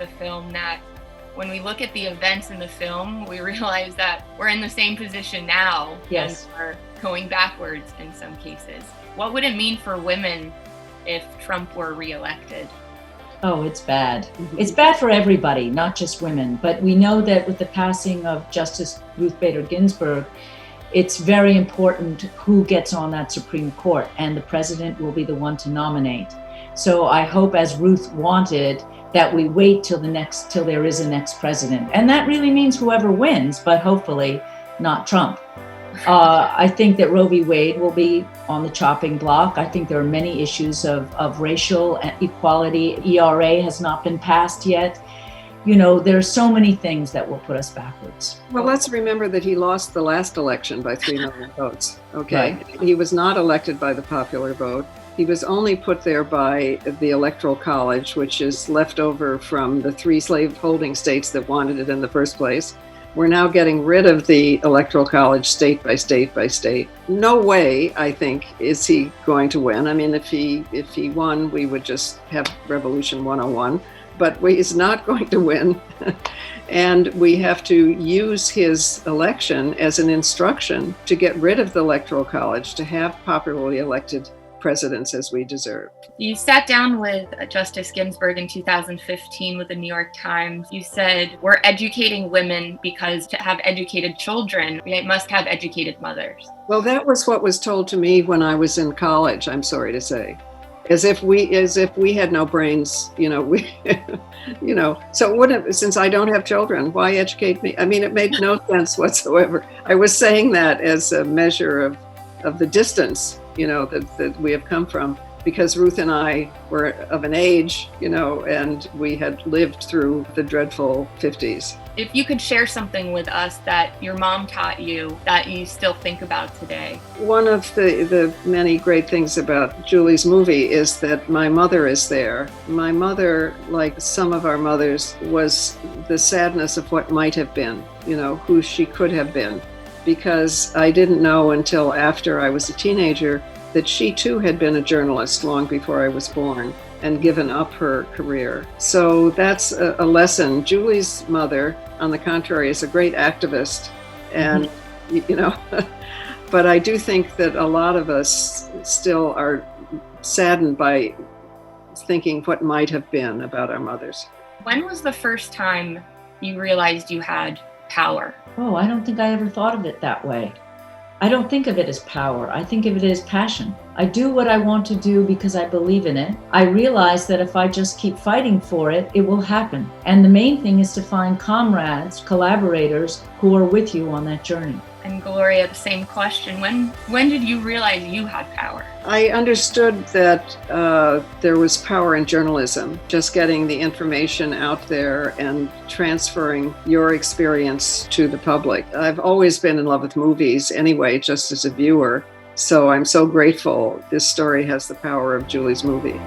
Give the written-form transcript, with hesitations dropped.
the film that when we look at the events in the film, we realize that we're in the same position now. Yes. And we're going backwards in some cases. What would it mean for women if Trump were reelected? Oh, it's bad. It's bad for everybody, not just women. But we know that with the passing of Justice Ruth Bader Ginsburg, it's very important who gets on that Supreme Court, and the president will be the one to nominate. So I hope, as Ruth wanted, that we wait till there is a next president. And that really means whoever wins, but hopefully not Trump. I think that Roe v. Wade will be on the chopping block. I think there are many issues of racial equality. ERA has not been passed yet. You know, there are so many things that will put us backwards. Well, let's remember that he lost the last election by 3 million votes. Okay. Right. He was not elected by the popular vote. He was only put there by the Electoral College, which is left over from the 3 slave-holding states that wanted it in the first place. We're now getting rid of the Electoral College state by state by state. No way, I think, is he going to win. I mean, if he won, we would just have Revolution 101. But he's not going to win. And we have to use his election as an instruction to get rid of the Electoral College, to have popularly elected presidents as we deserve. You sat down with Justice Ginsburg in 2015 with the New York Times. You said, we're educating women because to have educated children, we must have educated mothers. Well, that was what was told to me when I was in college, I'm sorry to say. As if we had no brains, so wouldn't, since I don't have children, why educate me? I mean, it made no sense whatsoever. I was saying that as a measure of the distance, that we have come from, because Ruth and I were of an age, and we had lived through the dreadful 50s. If you could share something with us that your mom taught you that you still think about today. One of the many great things about Julie's movie is that my mother is there. My mother, like some of our mothers, was the sadness of what might have been, who she could have been. Because I didn't know until after I was a teenager that she too had been a journalist long before I was born and given up her career. So that's a lesson. Julie's mother, on the contrary, is a great activist. And, but I do think that a lot of us still are saddened by thinking what might have been about our mothers. When was the first time you realized you had power? Oh, I don't think I ever thought of it that way. I don't think of it as power. I think of it as passion. I do what I want to do because I believe in it. I realize that if I just keep fighting for it, it will happen. And the main thing is to find comrades, collaborators who are with you on that journey. And Gloria, the same question. When did you realize you had power? I understood that there was power in journalism, just getting the information out there and transferring your experience to the public. I've always been in love with movies anyway, just as a viewer. So I'm so grateful this story has the power of Julie's movie.